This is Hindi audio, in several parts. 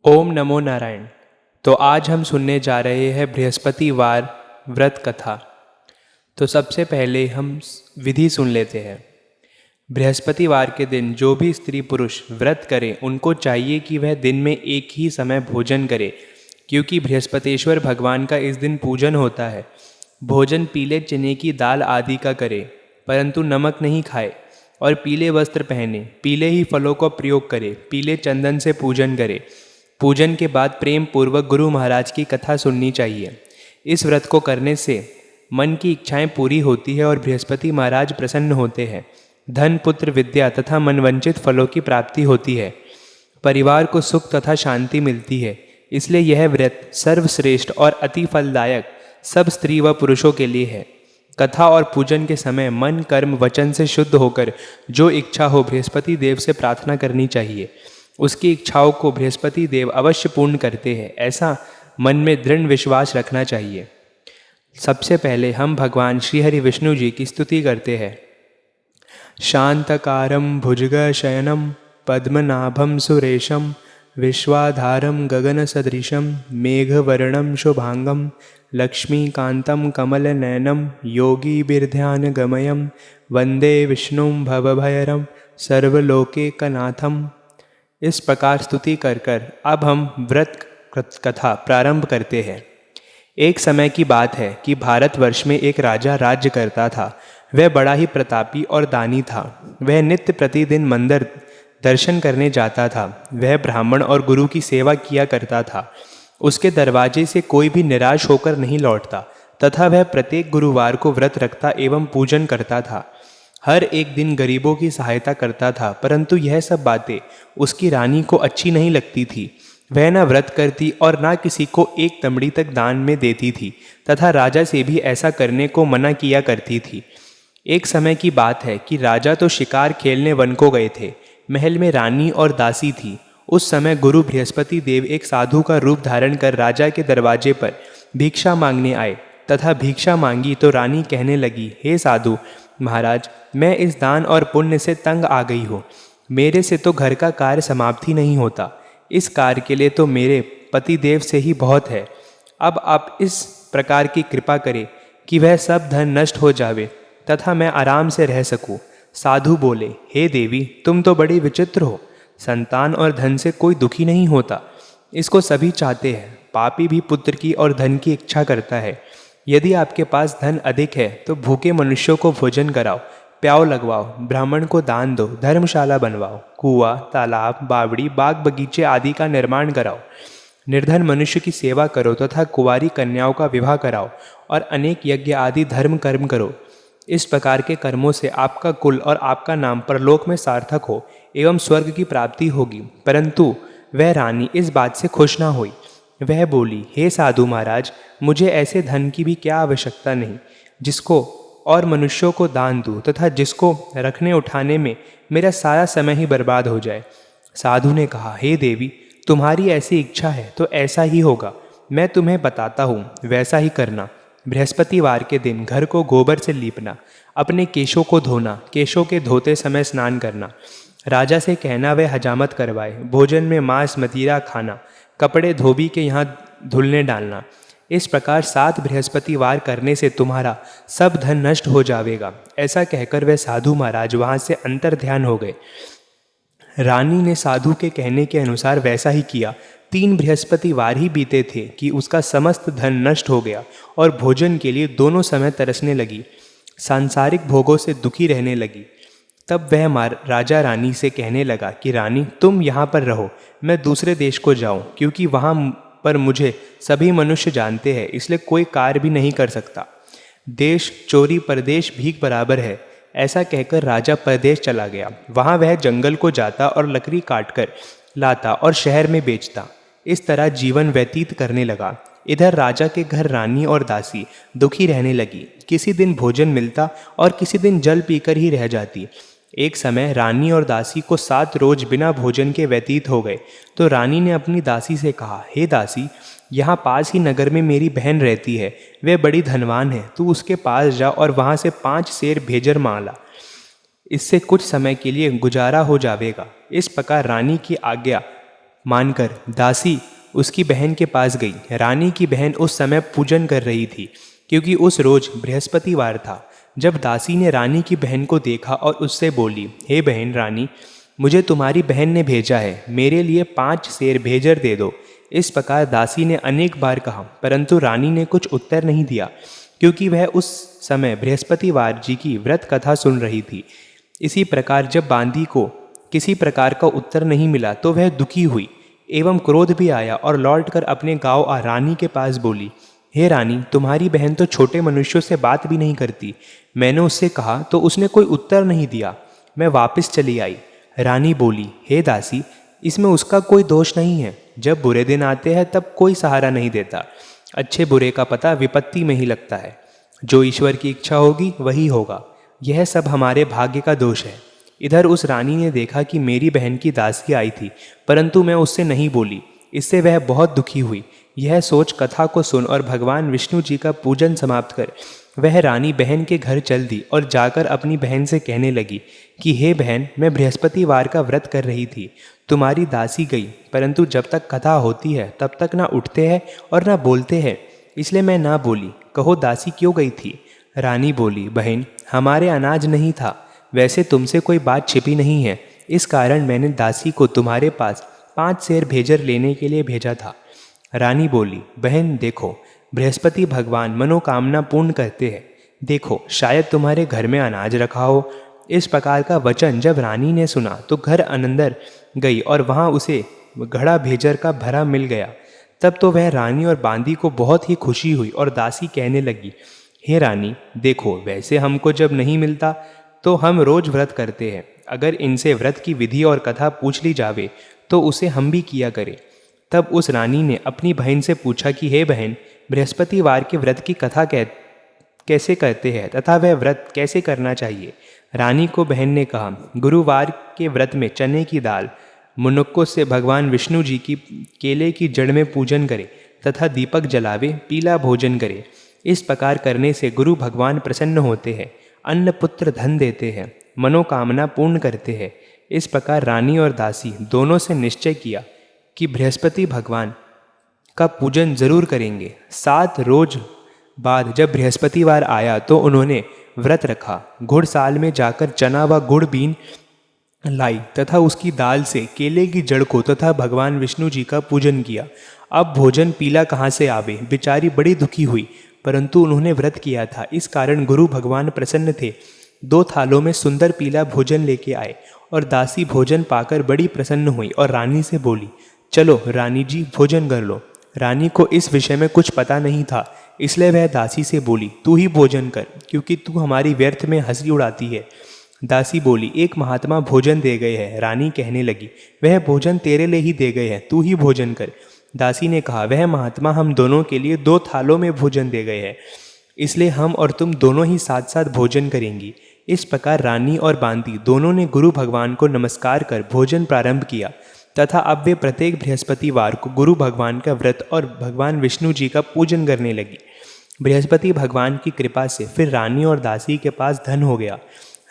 ओम नमो नारायण। तो आज हम सुनने जा रहे हैं बृहस्पतिवार व्रत कथा। तो सबसे पहले हम विधि सुन लेते हैं। बृहस्पतिवार के दिन जो भी स्त्री पुरुष व्रत करें उनको चाहिए कि वह दिन में एक ही समय भोजन करे, क्योंकि बृहस्पतिश्वर भगवान का इस दिन पूजन होता है। भोजन पीले चने की दाल आदि का करे, परंतु नमक नहीं खाए, और पीले वस्त्र पहने, पीले ही फलों का प्रयोग करे, पीले चंदन से पूजन करे। पूजन के बाद प्रेम पूर्वक गुरु महाराज की कथा सुननी चाहिए। इस व्रत को करने से मन की इच्छाएं पूरी होती है और बृहस्पति महाराज प्रसन्न होते हैं। धन, पुत्र, विद्या तथा मनवंचित फलों की प्राप्ति होती है। परिवार को सुख तथा शांति मिलती है। इसलिए यह व्रत सर्वश्रेष्ठ और अति फलदायक सब स्त्री व पुरुषों के लिए है। कथा और पूजन के समय मन, कर्म, वचन से शुद्ध होकर जो इच्छा हो बृहस्पति देव से प्रार्थना करनी चाहिए। उसकी इच्छाओं को बृहस्पति देव अवश्य पूर्ण करते हैं, ऐसा मन में दृढ़ विश्वास रखना चाहिए। सबसे पहले हम भगवान श्री हरि विष्णु जी की स्तुति करते हैं। शांतकारं भुजगशयनं पद्मनाभं सुरेशं विश्वाधारं गगनसदृशं मेघवर्णं शुभांगं लक्ष्मीकान्तं कमलनयनं योगिभिर्ध्यानगमयं वंदे विष्णुं भवभयहरं सर्वलोकैकनाथम्। इस प्रकार स्तुति कर अब हम व्रत कथा प्रारंभ करते हैं। एक समय की बात है कि भारतवर्ष में एक राजा राज्य करता था। वह बड़ा ही प्रतापी और दानी था। वह नित्य प्रतिदिन मंदिर दर्शन करने जाता था। वह ब्राह्मण और गुरु की सेवा किया करता था। उसके दरवाजे से कोई भी निराश होकर नहीं लौटता तथा वह प्रत्येक गुरुवार को व्रत रखता एवं पूजन करता था। हर एक दिन गरीबों की सहायता करता था, परंतु यह सब बातें उसकी रानी को अच्छी नहीं लगती थी। वह न व्रत करती और न किसी को एक तमड़ी तक दान में देती थी तथा राजा से भी ऐसा करने को मना किया करती थी। एक समय की बात है कि राजा तो शिकार खेलने वन को गए थे। महल में रानी और दासी थी। उस समय गुरु बृहस्पति देव एक साधु का रूप धारण कर राजा के दरवाजे पर भिक्षा मांगने आए तथा भिक्षा मांगी तो रानी कहने लगी, हे साधु महाराज, मैं इस दान और पुण्य से तंग आ गई हूँ। मेरे से तो घर का कार्य समाप्त ही नहीं होता। इस कार्य के लिए तो मेरे पतिदेव से ही बहुत है। अब आप इस प्रकार की कृपा करें कि वह सब धन नष्ट हो जावे तथा मैं आराम से रह सकूं। साधु बोले, हे देवी, तुम तो बड़ी विचित्र हो। संतान और धन से कोई दुखी नहीं होता, इसको सभी चाहते हैं। पापी भी पुत्र की और धन की इच्छा करता है। यदि आपके पास धन अधिक है तो भूखे मनुष्यों को भोजन कराओ, प्याव लगवाओ, ब्राह्मण को दान दो, धर्मशाला बनवाओ, कुआं, तालाब, बावड़ी, बाग बगीचे आदि का निर्माण कराओ। निर्धन मनुष्य की सेवा करो तथा कुंवारी कन्याओं का विवाह कराओ और अनेक यज्ञ आदि धर्म कर्म करो। इस प्रकार के कर्मों से आपका कुल और आपका नाम परलोक में सार्थक हो एवं स्वर्ग की प्राप्ति होगी। परंतु वह रानी इस बात से खुश ना हुई। वह बोली, हे साधु महाराज, मुझे ऐसे धन की भी क्या आवश्यकता नहीं जिसको और मनुष्यों को दान दूँ तथा जिसको रखने उठाने में मेरा सारा समय ही बर्बाद हो जाए। साधु ने कहा, हे देवी, तुम्हारी ऐसी इच्छा है तो ऐसा ही होगा। मैं तुम्हें बताता हूँ, वैसा ही करना। बृहस्पतिवार के दिन घर को गोबर से लीपना, अपने केशों को धोना, केशों के धोते समय स्नान करना, राजा से कहना वह हजामत करवाए, भोजन में मांस मदिरा खाना, कपड़े धोबी के यहाँ धुलने डालना। इस प्रकार 7 बृहस्पतिवार करने से तुम्हारा सब धन नष्ट हो जाएगा। ऐसा कहकर वह साधु महाराज वहाँ से अंतर ध्यान हो गए। रानी ने साधु के कहने के अनुसार वैसा ही किया। 3 बृहस्पतिवार ही बीते थे कि उसका समस्त धन नष्ट हो गया और भोजन के लिए दोनों समय तरसने लगी। सांसारिक भोगों से दुखी रहने लगी। तब वह राजा रानी से कहने लगा कि रानी, तुम यहाँ पर रहो, मैं दूसरे देश को जाऊँ, क्योंकि वहाँ पर मुझे सभी मनुष्य जानते हैं, इसलिए कोई कार्य भी नहीं कर सकता। देश चोरी परदेश भीख बराबर है। ऐसा कहकर राजा परदेश चला गया। वहाँ वह जंगल को जाता और लकड़ी काटकर लाता और शहर में बेचता। इस तरह जीवन व्यतीत करने लगा। इधर राजा के घर रानी और दासी दुखी रहने लगी। किसी दिन भोजन मिलता और किसी दिन जल पीकर ही रह जाती। एक समय रानी और दासी को 7 रोज बिना भोजन के व्यतीत हो गए तो रानी ने अपनी दासी से कहा, हे दासी, यहाँ पास ही नगर में मेरी बहन रहती है, वह बड़ी धनवान है। तू उसके पास जा और वहाँ से 5 सेर भेजर मांग ला। इससे कुछ समय के लिए गुजारा हो जाएगा। इस प्रकार रानी की आज्ञा मानकर दासी उसकी बहन के पास गई। रानी की बहन उस समय पूजन कर रही थी, क्योंकि उस रोज बृहस्पतिवार था। जब दासी ने रानी की बहन को देखा और उससे बोली, हे बहन रानी, मुझे तुम्हारी बहन ने भेजा है, मेरे लिए 5 सेर भेजर दे दो। इस प्रकार दासी ने अनेक बार कहा, परंतु रानी ने कुछ उत्तर नहीं दिया, क्योंकि वह उस समय बृहस्पतिवार जी की व्रत कथा सुन रही थी। इसी प्रकार जब बांदी को किसी प्रकार का उत्तर नहीं मिला तो वह दुखी हुई एवं क्रोध भी आया और लौटकर अपने गांव रानी के पास बोली, हे रानी, तुम्हारी बहन तो छोटे मनुष्यों से बात भी नहीं करती। मैंने उससे कहा तो उसने कोई उत्तर नहीं दिया। मैं वापस चली आई। रानी बोली, हे दासी, इसमें उसका कोई दोष नहीं है। जब बुरे दिन आते हैं तब कोई सहारा नहीं देता। अच्छे बुरे का पता विपत्ति में ही लगता है। जो ईश्वर की इच्छा होगी वही होगा। यह सब हमारे भाग्य का दोष है। इधर उस रानी ने देखा कि मेरी बहन की दासी आई थी, परंतु मैं उससे नहीं बोली। इससे वह बहुत दुखी हुई। यह सोच कथा को सुन और भगवान विष्णु जी का पूजन समाप्त कर वह रानी बहन के घर चल दी और जाकर अपनी बहन से कहने लगी कि हे बहन, मैं बृहस्पतिवार का व्रत कर रही थी, तुम्हारी दासी गई, परंतु जब तक कथा होती है तब तक ना उठते हैं और ना बोलते हैं, इसलिए मैं ना बोली। कहो दासी क्यों गई थी? रानी बोली, बहन, हमारे अनाज नहीं था। वैसे तुमसे कोई बात छिपी नहीं है, इस कारण मैंने दासी को तुम्हारे पास 5 सेर भेजर लेने के लिए भेजा था। रानी बोली, बहन देखो, बृहस्पति भगवान मनोकामना पूर्ण करते हैं। देखो, शायद तुम्हारे घर में अनाज रखा हो। इस प्रकार का वचन जब रानी ने सुना तो घर अंदर गई और वहाँ उसे घड़ा भेजर का भरा मिल गया। तब तो वह रानी और बांदी को बहुत ही खुशी हुई और दासी कहने लगी, हे रानी देखो, वैसे हमको जब नहीं मिलता तो हम रोज व्रत करते हैं। अगर इनसे व्रत की विधि और कथा पूछ ली जावे तो उसे हम भी किया करें। तब उस रानी ने अपनी बहन से पूछा कि हे बहन, बृहस्पतिवार के व्रत की कथा कैसे करते हैं तथा वह व्रत कैसे करना चाहिए? रानी को बहन ने कहा, गुरुवार के व्रत में चने की दाल मुनक्कों से भगवान विष्णु जी की केले की जड़ में पूजन करे तथा दीपक जलावे, पीला भोजन करे। इस प्रकार करने से गुरु भगवान प्रसन्न होते हैं, अन्न पुत्र धन देते हैं, मनोकामना पूर्ण करते हैं। इस प्रकार रानी और दासी दोनों से निश्चय किया कि बृहस्पति भगवान का पूजन जरूर करेंगे। 7 रोज बाद जब बृहस्पतिवार आया तो उन्होंने व्रत रखा। घुड़साल में जाकर चना व गुड़ बीन लाई तथा उसकी दाल से केले की जड़ को तथा भगवान विष्णु जी का पूजन किया। अब भोजन पीला कहाँ से आवे? बेचारी बड़ी दुखी हुई, परंतु उन्होंने व्रत किया था, इस कारण गुरु भगवान प्रसन्न थे। 2 थालों में सुंदर पीला भोजन लेके आए और दासी भोजन पाकर बड़ी प्रसन्न हुई और रानी से बोली, चलो रानी जी भोजन कर लो। रानी को इस विषय में कुछ पता नहीं था, इसलिए वह दासी से बोली, तू ही भोजन कर, क्योंकि तू हमारी व्यर्थ में हंसी उड़ाती है। दासी बोली, एक महात्मा भोजन दे गए हैं। रानी कहने लगी, वह भोजन तेरे लिए ही दे गए हैं, तू ही भोजन कर। दासी ने कहा, वह महात्मा हम दोनों के लिए 2 थालों में भोजन दे गए हैं, इसलिए हम और तुम दोनों ही साथ साथ भोजन करेंगी। इस प्रकार रानी और बांदी दोनों ने गुरु भगवान को नमस्कार कर भोजन प्रारंभ किया तथा अब वे प्रत्येक बृहस्पतिवार को गुरु भगवान का व्रत और भगवान विष्णु जी का पूजन करने लगी। बृहस्पति भगवान की कृपा से फिर रानी और दासी के पास धन हो गया।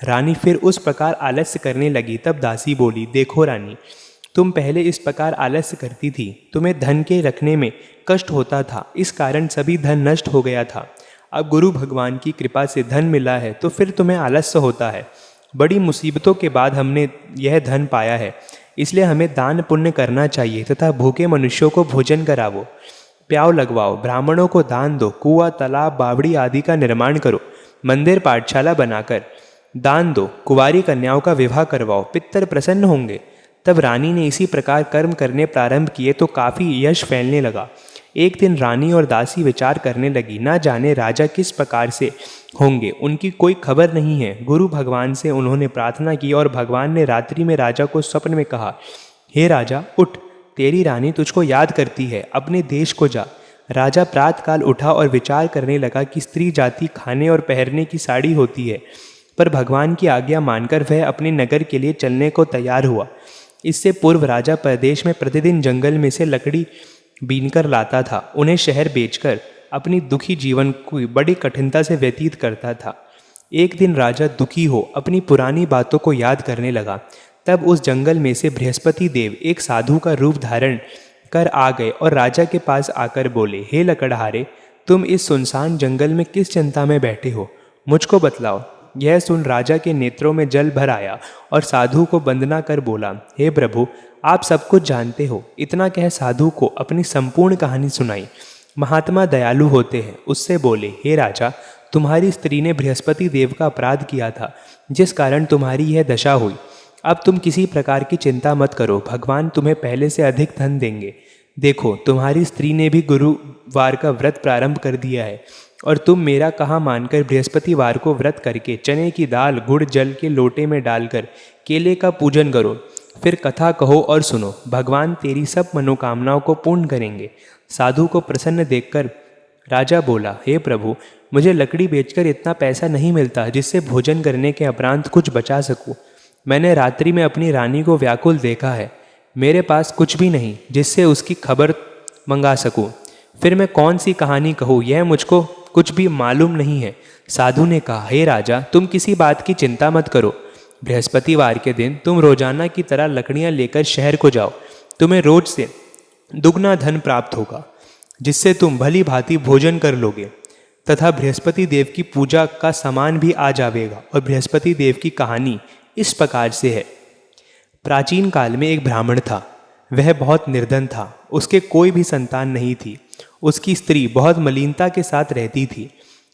रानी फिर उस प्रकार आलस्य करने लगी। तब दासी बोली, देखो रानी, तुम पहले इस प्रकार आलस्य करती थी, तुम्हें धन के रखने में कष्ट होता था, इस कारण सभी धन नष्ट हो गया था। अब गुरु भगवान की कृपा से धन मिला है तो फिर तुम्हें आलस्य होता है। बड़ी मुसीबतों के बाद हमने यह धन पाया है, इसलिए हमें दान पुण्य करना चाहिए तथा भूखे मनुष्यों को भोजन करावो, प्याव लगवाओ, ब्राह्मणों को दान दो, कुआं, तालाब, बावड़ी आदि का निर्माण करो, मंदिर पाठशाला बनाकर दान दो, कुंवारी कन्याओं का विवाह करवाओ, पितर प्रसन्न होंगे। तब रानी ने इसी प्रकार कर्म करने प्रारंभ किए तो काफ़ी यश फैलने लगा। एक दिन रानी और दासी विचार करने लगी, ना जाने राजा किस प्रकार से होंगे, उनकी कोई खबर नहीं है। गुरु भगवान से उन्होंने प्रार्थना की और भगवान ने रात्रि में राजा को स्वप्न में कहा, हे राजा उठ, तेरी रानी तुझको याद करती है, अपने देश को जा। राजा प्रातःकाल उठा और विचार करने लगा कि स्त्री जाति खाने और पहनने की साड़ी होती है, पर भगवान की आज्ञा मानकर वह अपने नगर के लिए चलने को तैयार हुआ। इससे पूर्व राजा प्रदेश में प्रतिदिन जंगल में से लकड़ी बीनकर लाता था, उन्हें शहर बेचकर अपनी दुखी जीवन को बड़ी कठिनता से व्यतीत करता था। एक दिन राजा दुखी हो अपनी पुरानी बातों को याद करने लगा। तब उस जंगल में से बृहस्पति देव एक साधु का रूप धारण कर आ गए और राजा के पास आकर बोले, हे लकड़हारे, तुम इस सुनसान जंगल में किस चिंता में बैठे हो, मुझको बतलाओ। यह सुन राजा के नेत्रों में जल भर आया और साधु को वंदना कर बोला, हे प्रभु, आप सब कुछ जानते हो। इतना कह साधु को अपनी संपूर्ण कहानी सुनाई। महात्मा दयालु होते हैं, उससे बोले, हे राजा, तुम्हारी स्त्री ने बृहस्पति देव का अपराध किया था, जिस कारण तुम्हारी यह दशा हुई। अब तुम किसी प्रकार की चिंता मत करो, भगवान तुम्हें पहले से अधिक धन देंगे। देखो, तुम्हारी स्त्री ने भी गुरुवार का व्रत प्रारंभ कर दिया है और तुम मेरा कहा मानकर बृहस्पतिवार को व्रत करके चने की दाल गुड़ जल के लोटे में डालकर केले का पूजन करो। फिर कथा कहो और सुनो, भगवान तेरी सब मनोकामनाओं को पूर्ण करेंगे। साधु को प्रसन्न देखकर राजा बोला, हे प्रभु, मुझे लकड़ी बेचकर इतना पैसा नहीं मिलता जिससे भोजन करने के उपरांत कुछ बचा सकूं। मैंने रात्रि में अपनी रानी को व्याकुल देखा है। मेरे पास कुछ भी नहीं जिससे उसकी खबर मंगा सकूं। फिर मैं कौन सी कहानी कहूँ, यह मुझको कुछ भी मालूम नहीं है। साधु ने कहा, हे राजा, तुम किसी बात की चिंता मत करो। बृहस्पतिवार के दिन तुम रोजाना की तरह लकड़ियाँ लेकर शहर को जाओ। तुम्हें रोज से दुगना धन प्राप्त होगा, जिससे तुम भली भांति भोजन कर लोगे तथा बृहस्पति देव की पूजा का सामान भी आ जाएगा। और बृहस्पति देव की कहानी इस प्रकार से है। प्राचीन काल में एक ब्राह्मण था। वह बहुत निर्धन था, उसके कोई भी संतान नहीं थी। उसकी स्त्री बहुत मलिनता के साथ रहती थी।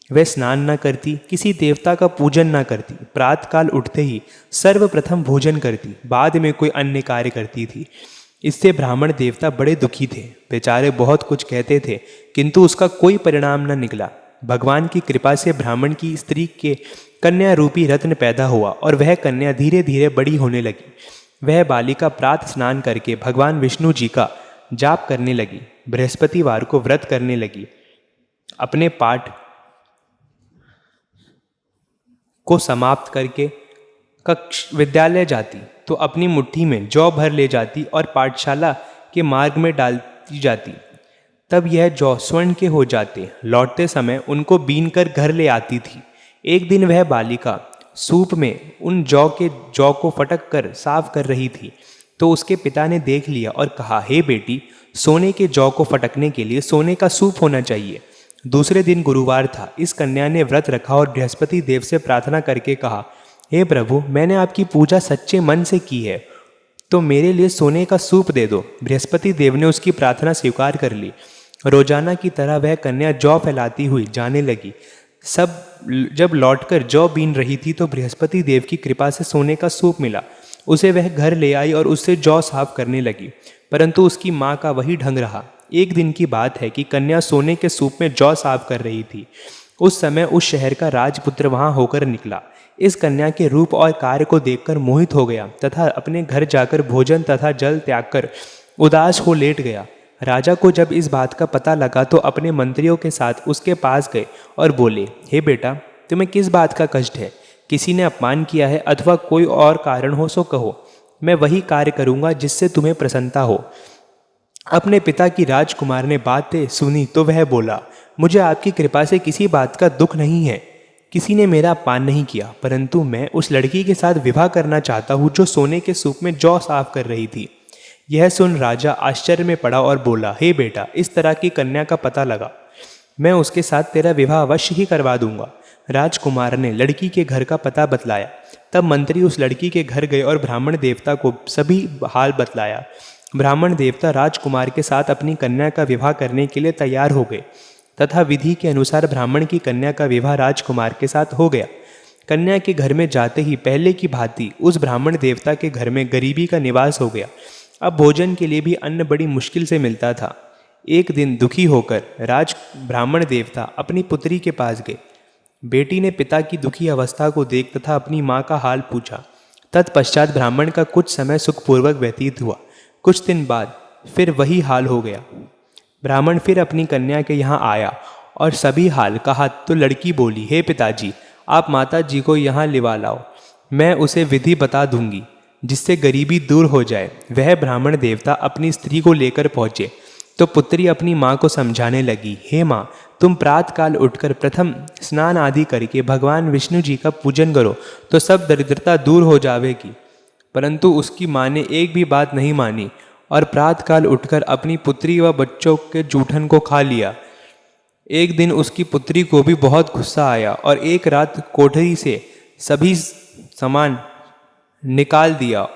वह स्नान न करती, किसी देवता का पूजन न करती, प्रातःकाल उठते ही सर्वप्रथम भोजन करती, बाद में कोई अन्य कार्य करती थी। इससे ब्राह्मण देवता बड़े दुखी थे। बेचारे बहुत कुछ कहते थे, किंतु उसका कोई परिणाम न निकला। भगवान की कृपा से ब्राह्मण की स्त्री के कन्या रूपी रत्न पैदा हुआ और वह कन्या धीरे धीरे बड़ी होने लगी। वह बालिका प्रातः स्नान करके भगवान विष्णु जी का जाप करने लगी, बृहस्पतिवार को व्रत करने लगी। अपने पाठ को समाप्त करके कक्ष विद्यालय जाती तो अपनी मुट्ठी में जौ भर ले जाती और पाठशाला के मार्ग में डालती जाती। तब यह जौ स्वर्ण के हो जाते। लौटते समय उनको बीन कर घर ले आती थी। एक दिन वह बालिका सूप में उन जौ को फटक कर साफ कर रही थी तो उसके पिता ने देख लिया और कहा, हे बेटी, सोने के जौ को फटकने के लिए सोने का सूप होना चाहिए। दूसरे दिन गुरुवार था। इस कन्या ने व्रत रखा और बृहस्पति देव से प्रार्थना करके कहा, हे प्रभु, मैंने आपकी पूजा सच्चे मन से की है, तो मेरे लिए सोने का सूप दे दो। बृहस्पति देव ने उसकी प्रार्थना स्वीकार कर ली। रोजाना की तरह वह कन्या जौ फैलाती हुई जाने लगी। जब लौटकर जौ बीन रही थी तो बृहस्पति देव की कृपा से सोने का सूप मिला। उसे वह घर ले आई और उससे जौ साफ करने लगी, परंतु उसकी माँ का वही ढंग रहा। एक दिन की बात है कि कन्या सोने के सूप में जौ साफ कर रही थी। उस समय उस शहर का राजपुत्र वहां होकर निकला। इस कन्या के रूप और कार्य को देखकर मोहित हो गया तथा अपने घर जाकर भोजन तथा जल त्याग कर उदास हो लेट गया। राजा को जब इस बात का पता लगा तो अपने मंत्रियों के साथ उसके पास गए और बोले, हे बेटा, तुम्हें किस बात का कष्ट है? किसी ने अपमान किया है अथवा कोई और कारण हो सो कहो, मैं वही कार्य करूँगा जिससे तुम्हें प्रसन्नता हो। अपने पिता की राजकुमार ने बातें सुनी तो वह बोला, मुझे आपकी कृपा से किसी बात का दुख नहीं है। किसी ने मेरा अपमान नहीं किया, परंतु मैं उस लड़की के साथ विवाह करना चाहता हूँ जो सोने के सूप में जौ साफ कर रही थी। यह सुन राजा आश्चर्य में पड़ा और बोला, हे बेटा, इस तरह की कन्या का पता लगा, मैं उसके साथ तेरा विवाह अवश्य ही करवा दूंगा। राजकुमार ने लड़की के घर का पता बतलाया। तब मंत्री उस लड़की के घर गए और ब्राह्मण देवता को सभी हाल बतलाया। ब्राह्मण देवता राजकुमार के साथ अपनी कन्या का विवाह करने के लिए तैयार हो गए तथा विधि के अनुसार ब्राह्मण की कन्या का विवाह राजकुमार के साथ हो गया। कन्या के घर में जाते ही पहले की भांति उस ब्राह्मण देवता के घर में गरीबी का निवास हो गया। अब भोजन के लिए भी अन्न बड़ी मुश्किल से मिलता था। एक दिन दुखी होकर ब्राह्मण देवता अपनी पुत्री के पास गए। बेटी ने पिता की दुखी अवस्था को देख तथा अपनी माँ का हाल पूछा। तत्पश्चात ब्राह्मण का कुछ समय सुखपूर्वक व्यतीत हुआ। कुछ दिन बाद फिर वही हाल हो गया। ब्राह्मण फिर अपनी कन्या के यहाँ आया और सभी हाल कहा तो लड़की बोली, हे पिताजी, आप माता जी को यहाँ लिवा लाओ, मैं उसे विधि बता दूंगी जिससे गरीबी दूर हो जाए। वह ब्राह्मण देवता अपनी स्त्री को लेकर पहुँचे तो पुत्री अपनी माँ को समझाने लगी, हे माँ, तुम प्रातःकाल उठकर प्रथम स्नान आदि करके भगवान विष्णु जी का पूजन करो तो सब दरिद्रता दूर हो जाएगी। परंतु उसकी माँ ने एक भी बात नहीं मानी और प्रातःकाल उठकर अपनी पुत्री व बच्चों के जूठन को खा लिया। एक दिन उसकी पुत्री को भी बहुत गुस्सा आया और एक रात कोठरी से सभी सामान निकाल दिया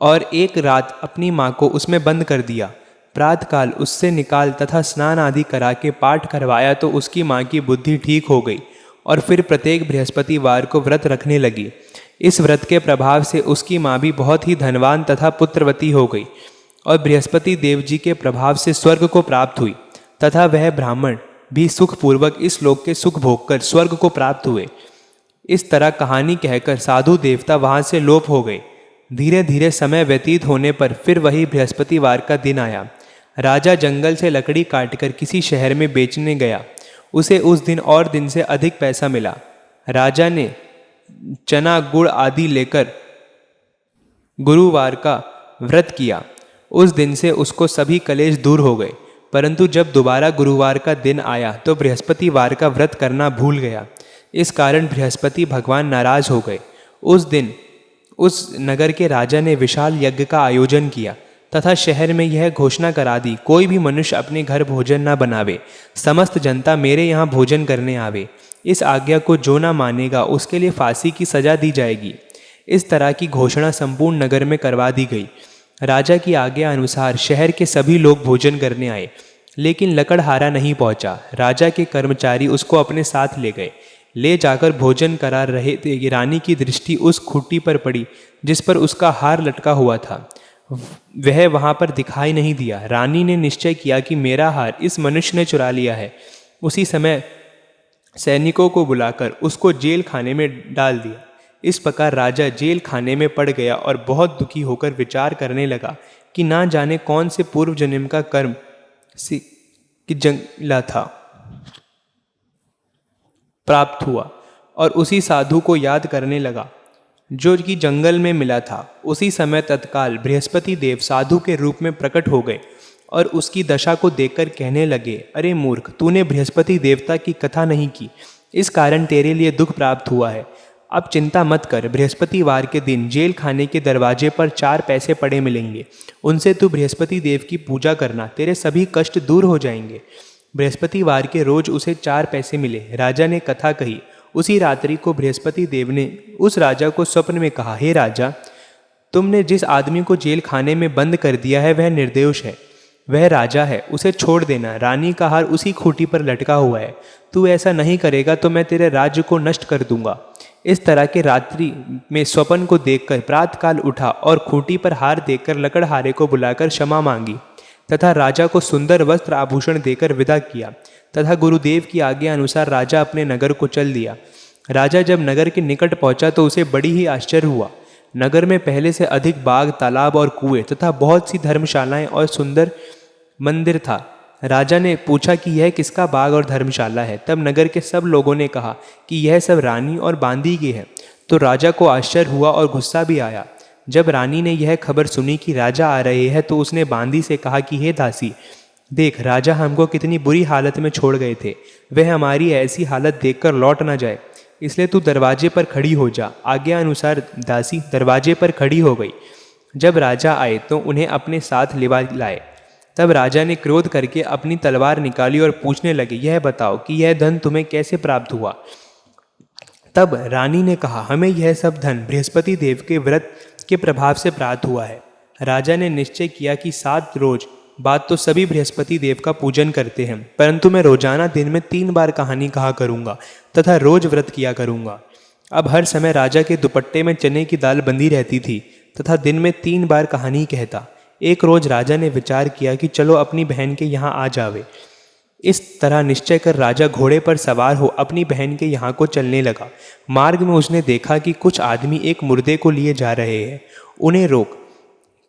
और एक रात अपनी माँ को उसमें बंद कर दिया। प्रातःकाल उससे निकाल तथा स्नान आदि करा के पाठ करवाया तो उसकी माँ की बुद्धि ठीक हो गई और फिर प्रत्येक बृहस्पतिवार को व्रत रखने लगी। इस व्रत के प्रभाव से उसकी माँ भी बहुत ही धनवान तथा पुत्रवती हो गई और बृहस्पति देव जी के प्रभाव से स्वर्ग को प्राप्त हुई तथा वह ब्राह्मण भी सुखपूर्वक इस लोक के सुख भोगकर स्वर्ग को प्राप्त हुए। इस तरह कहानी कहकर साधु देवता वहाँ से लोप हो गए। धीरे धीरे समय व्यतीत होने पर फिर वही बृहस्पतिवार का दिन आया। राजा जंगल से लकड़ी काटकर किसी शहर में बेचने गया। उसे उस दिन और दिन से अधिक पैसा मिला। राजा ने चना गुड़ आदि लेकर गुरुवार का व्रत किया। उस दिन से उसको सभी कलेश दूर हो गए। परंतु जब दोबारा गुरुवार का दिन आया तो बृहस्पतिवार का व्रत करना भूल गया। इस कारण बृहस्पति भगवान नाराज हो गए। उस दिन उस नगर के राजा ने विशाल यज्ञ का आयोजन किया तथा शहर में यह घोषणा करा दी, कोई भी मनुष्य अपने घर भोजन न बनावे, समस्त जनता मेरे यहाँ भोजन करने आवे। इस आज्ञा को जो न मानेगा उसके लिए फांसी की सजा दी जाएगी। इस तरह की घोषणा संपूर्ण नगर में करवा दी गई। राजा की आज्ञा अनुसार शहर के सभी लोग भोजन करने आए, लेकिन लकड़हारा नहीं पहुंचा। राजा के कर्मचारी उसको अपने साथ ले गए। ले जाकर भोजन करा रहे थे। रानी की दृष्टि उस खूंटी पर पड़ी जिस पर उसका हार लटका हुआ था। वह वहां पर दिखाई नहीं दिया। रानी ने निश्चय किया कि मेरा हार इस मनुष्य ने चुरा लिया है। उसी समय सैनिकों को बुलाकर उसको जेल खाने में डाल दिया। इस प्रकार राजा जेल खाने में पड़ गया और बहुत दुखी होकर विचार करने लगा कि ना जाने कौन से पूर्व जन्म का कर्म कि जंगला था प्राप्त हुआ और उसी साधु को याद करने लगा जो कि जंगल में मिला था। उसी समय तत्काल बृहस्पति देव साधु के रूप में प्रकट हो गए और उसकी दशा को देखकर कहने लगे, अरे मूर्ख, तूने बृहस्पति देवता की कथा नहीं की, इस कारण तेरे लिए दुख प्राप्त हुआ है। अब चिंता मत कर, बृहस्पतिवार के दिन जेल खाने के दरवाजे पर 4 पैसे पड़े मिलेंगे, उनसे तू बृहस्पति देव की पूजा करना, तेरे सभी कष्ट दूर हो जाएंगे। बृहस्पतिवार के रोज उसे 4 पैसे मिले। राजा ने कथा कही। उसी रात्रि को बृहस्पति देव ने उस राजा को स्वप्न में कहा, हे राजा, तुमने जिस आदमी को जेल खाने में बंद कर दिया है वह निर्दोष है, वह राजा है, उसे छोड़ देना। रानी का हार उसी खूंटी पर लटका हुआ है। तू ऐसा नहीं करेगा तो मैं तेरे राज्य को नष्ट कर दूंगा। इस तरह के रात्रि में स्वप्न को देखकर प्रातःकाल उठा और खूंटी पर हार देखकर लकड़हारे को बुलाकर क्षमा मांगी तथा राजा को सुंदर वस्त्र आभूषण देकर विदा किया तथा गुरुदेव की आज्ञा अनुसार राजा अपने नगर को चल दिया। राजा जब नगर के निकट पहुंचा तो उसे बड़ी ही आश्चर्य हुआ। नगर में पहले से अधिक बाग, तालाब और कुएं तथा बहुत सी धर्मशालाएं और सुंदर मंदिर था। राजा ने पूछा कि यह किसका बाग और धर्मशाला है। तब नगर के सब लोगों ने कहा कि यह सब रानी और बांदी की है। तो राजा को आश्चर्य हुआ और गुस्सा भी आया। जब रानी ने यह खबर सुनी कि राजा आ रहे हैं तो उसने बांदी से कहा कि हे दासी, देख, राजा हमको कितनी बुरी हालत में छोड़ गए थे, वह हमारी ऐसी हालत देखकर लौट ना जाए, इसलिए तू दरवाजे पर खड़ी हो जा। आज्ञा अनुसार दासी दरवाजे पर खड़ी हो गई। जब राजा आए तो उन्हें अपने साथ लिवा लाए। तब राजा ने क्रोध करके अपनी तलवार निकाली और पूछने लगे, यह बताओ कि यह धन तुम्हें कैसे प्राप्त हुआ। तब रानी ने कहा, हमें यह सब धन बृहस्पति देव के व्रत के प्रभाव से प्राप्त हुआ है। राजा ने निश्चय किया कि 7 रोज बाद तो सभी बृहस्पति देव का पूजन करते हैं, परंतु मैं रोजाना दिन में 3 बार कहानी कहा करूंगा तथा रोज व्रत किया करूंगा। अब हर समय राजा के दुपट्टे में चने की दाल बंधी रहती थी तथा दिन में 3 बार कहानी कहता। एक रोज राजा ने विचार किया कि चलो अपनी बहन के यहाँ आ जावे। इस तरह निश्चय कर राजा घोड़े पर सवार हो अपनी बहन के यहाँ को चलने लगा। मार्ग में उसने देखा कि कुछ आदमी एक मुर्दे को लिए जा रहे हैं। उन्हें रोक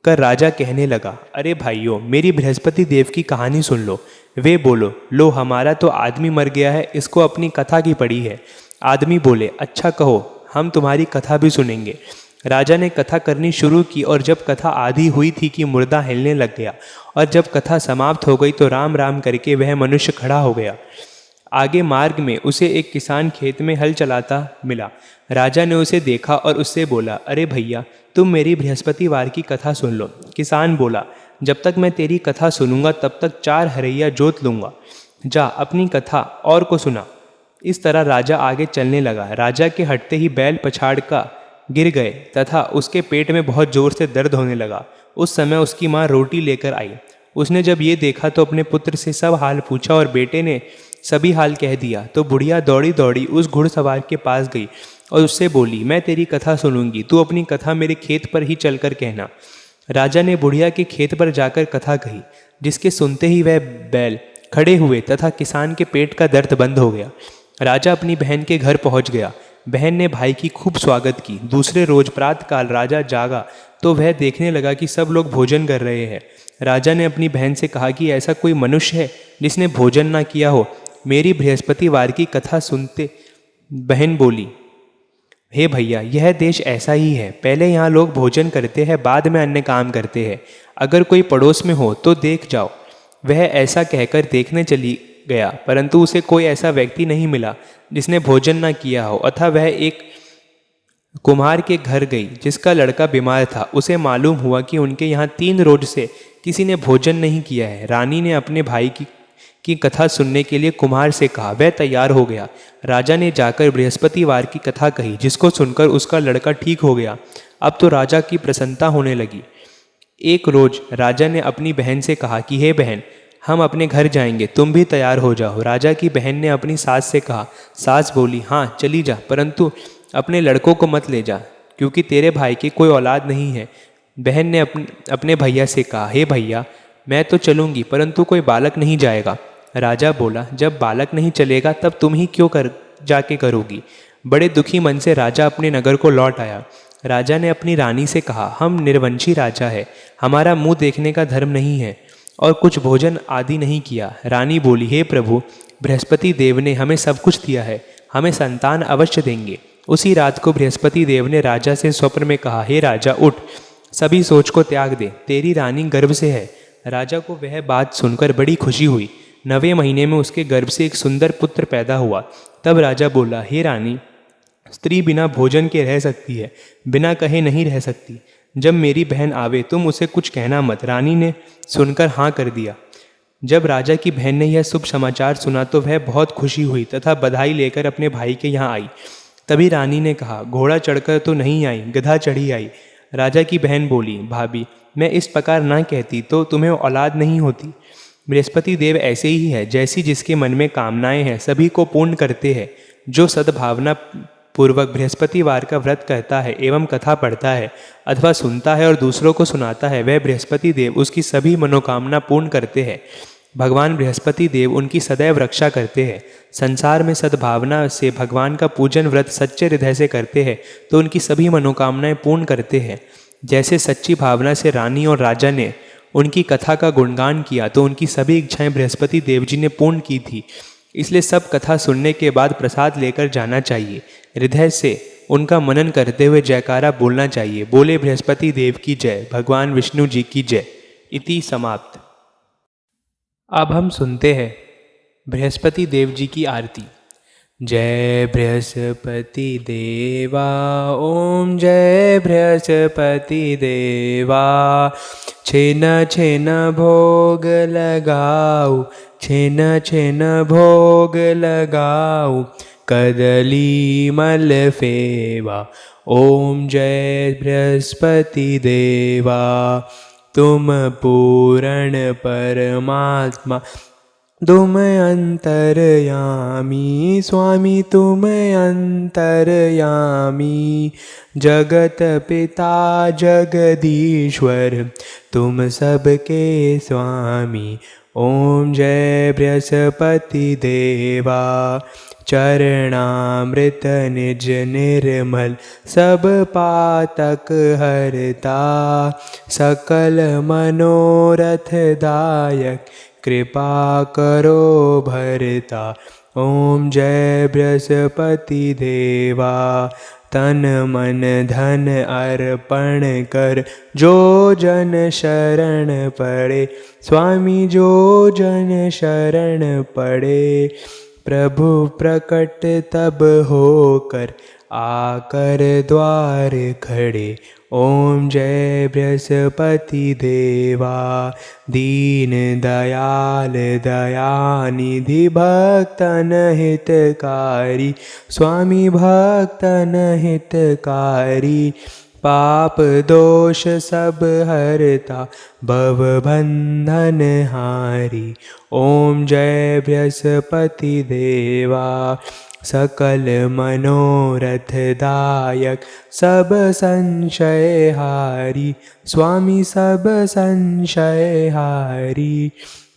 कर राजा कहने लगा, अरे भाइयों, मेरी बृहस्पति देव की कहानी सुन लो। वे बोलो, लो, हमारा तो आदमी मर गया है, इसको अपनी कथा की पड़ी है। आदमी बोले, अच्छा कहो, हम तुम्हारी कथा भी सुनेंगे। राजा ने कथा करनी शुरू की और जब कथा आधी हुई थी कि मुर्दा हिलने लग गया और जब कथा समाप्त हो गई तो राम राम करके वह मनुष्य खड़ा हो गया। आगे मार्ग में उसे एक किसान खेत में हल चलाता मिला। राजा ने उसे देखा और उससे बोला, अरे भैया, तुम मेरी बृहस्पतिवार की कथा सुन लो। किसान बोला, जब तक मैं तेरी कथा सुनूंगा तब तक 4 हरैया जोत लूँगा। जा अपनी कथा और को सुना। इस तरह राजा आगे चलने लगा। राजा के हटते ही बैल पछाड़ का गिर गए तथा उसके पेट में बहुत जोर से दर्द होने लगा। उस समय उसकी माँ रोटी लेकर आई। उसने जब ये देखा तो अपने पुत्र से सब हाल पूछा और बेटे ने सभी हाल कह दिया। तो बुढ़िया दौड़ी दौड़ी उस घुड़सवार के पास गई और उससे बोली, मैं तेरी कथा सुनूंगी, तू अपनी कथा मेरे खेत पर ही चलकर कहना। राजा ने बुढ़िया के खेत पर जाकर कथा कही, जिसके सुनते ही वह बैल खड़े हुए तथा किसान के पेट का दर्द बंद हो गया। राजा अपनी बहन के घर पहुंच गया। बहन ने भाई की खूब स्वागत की। दूसरे रोज प्रातःकाल राजा जागा तो वह देखने लगा कि सब लोग भोजन कर रहे हैं। राजा ने अपनी बहन से कहा कि ऐसा कोई मनुष्य है जिसने भोजन ना किया हो। मेरी बृहस्पतिवार की कथा सुनते बहन बोली, हे भैया, यह देश ऐसा ही है। पहले यहाँ लोग भोजन करते हैं, बाद में अन्य काम करते हैं। अगर कोई पड़ोस में हो तो देख जाओ। वह ऐसा कहकर देखने चली गया, परंतु उसे कोई ऐसा व्यक्ति नहीं मिला जिसने भोजन ना किया हो। अतः वह एक कुम्हार के घर गई जिसका लड़का बीमार था। उसे मालूम हुआ कि उनके यहाँ 3 रोज से किसी ने भोजन नहीं किया है। रानी ने अपने भाई की कथा सुनने के लिए कुम्हार से कहा। वह तैयार हो गया। राजा ने जाकर बृहस्पतिवार की कथा कही, जिसको सुनकर उसका लड़का ठीक हो गया। अब तो राजा की प्रसन्नता होने लगी। एक रोज राजा ने अपनी बहन से कहा कि हे बहन, हम अपने घर जाएंगे, तुम भी तैयार हो जाओ। राजा की बहन ने अपनी सास से कहा। सास बोली, हाँ चली जा, परंतु अपने लड़कों को मत ले जा, क्योंकि तेरे भाई की कोई औलाद नहीं है। बहन ने अपने भैया से कहा, हे भैया, मैं तो चलूँगी, परंतु कोई बालक नहीं जाएगा। राजा बोला, जब बालक नहीं चलेगा तब तुम ही क्यों जाके करोगी। बड़े दुखी मन से राजा अपने नगर को लौट आया। राजा ने अपनी रानी से कहा, हम निर्वंशी राजा है, हमारा मुंह देखने का धर्म नहीं है और कुछ भोजन आदि नहीं किया। रानी बोली, हे प्रभु, बृहस्पति देव ने हमें सब कुछ दिया है, हमें संतान अवश्य देंगे। उसी रात को बृहस्पति देव ने राजा से स्वप्न में कहा, हे राजा, उठ, सभी सोच को त्याग दे, तेरी रानी गर्भ से है। राजा को वह बात सुनकर बड़ी खुशी हुई। 9वें महीने में उसके गर्भ से एक सुंदर पुत्र पैदा हुआ। तब राजा बोला, हे रानी, स्त्री बिना भोजन के रह सकती है, बिना कहे नहीं रह सकती। जब मेरी बहन आवे तुम उसे कुछ कहना मत। रानी ने सुनकर हाँ कर दिया। जब राजा की बहन ने यह शुभ समाचार सुना तो वह बहुत खुशी हुई तथा बधाई लेकर अपने भाई के यहाँ आई। तभी रानी ने कहा, घोड़ा चढ़कर तो नहीं आई, गधा चढ़ी आई। राजा की बहन बोली, भाभी, मैं इस प्रकार ना कहती तो तुम्हें औलाद नहीं होती। बृहस्पति देव ऐसे ही है, जैसी जिसके मन में कामनाएं हैं सभी को पूर्ण करते हैं। जो सद्भावना पूर्वक बृहस्पतिवार का व्रत करता है एवं कथा पढ़ता है अथवा सुनता है और दूसरों को सुनाता है, वह बृहस्पति देव उसकी सभी मनोकामना पूर्ण करते हैं। भगवान बृहस्पति देव उनकी सदैव रक्षा करते हैं। संसार में सद्भावना से भगवान का पूजन व्रत सच्चे हृदय से करते हैं तो उनकी सभी मनोकामनाएं पूर्ण करते हैं। जैसे सच्ची भावना से रानी और राजा ने उनकी कथा का गुणगान किया तो उनकी सभी इच्छाएं बृहस्पति देव जी ने पूर्ण की थी। इसलिए सब कथा सुनने के बाद प्रसाद लेकर जाना चाहिए। हृदय से उनका मनन करते हुए जयकारा बोलना चाहिए। बोले बृहस्पति देव की जय, भगवान विष्णु जी की जय। इति समाप्त। अब हम सुनते हैं बृहस्पति देव जी की आरती। जय बृहस्पति देवा, ओम जय बृहस्पति देवा। छेन छेन भोग लगाऊ, छेन छेन भोग लगाऊ, कदली मल फेवा। ओम जय बृहस्पति देवा, तुम पूर्ण परमात्मा, तुम अंतर्यामी, स्वामी तुम अंतर्यामी। जगत पिता जगदीश्वर, तुम सबके स्वामी। ओम जय बृहस्पति देवा। चरणामृत निज निर्मल, सब पातक हरता। सकल मनोरथ दायक, कृपा करो भरता। ओम जय बृहस्पति देवा। तन मन धन अर्पण कर, जो जन शरण पड़े। स्वामी जो जन शरण पड़े, प्रभु प्रकट तब होकर आकर द्वार खड़े। ओम जय बृहस्पति देवा, दीन दयाल दयानिधि भक्तन हितकारी, स्वामी भक्तन हितकारी। पाप दोष सब हरता भव बंधन हारी। ओम जय बृहस्पति देवा, सकल मनोरथ दायक सब संशय हारी, स्वामी सब संशय हारी।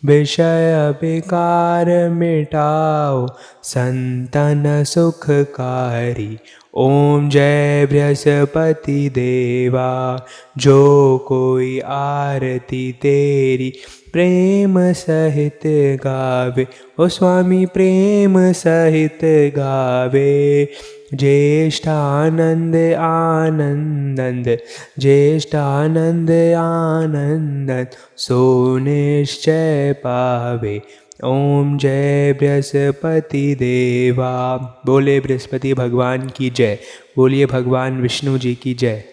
विषय विकार मिटाओ संतन सुखकारी। ओम जय बृहस्पति देवा, जो कोई आरती तेरी प्रेम सहित गावे, ओ स्वामी प्रेम सहित गावे। ज्येष्ठानंद आनंदंद, ज्येष्ठानंद आनंदंद, सो निश्चय पावे। ओम जय बृहस्पति देवा। बोले बृहस्पति भगवान की जय, बोलिए भगवान विष्णु जी की जय।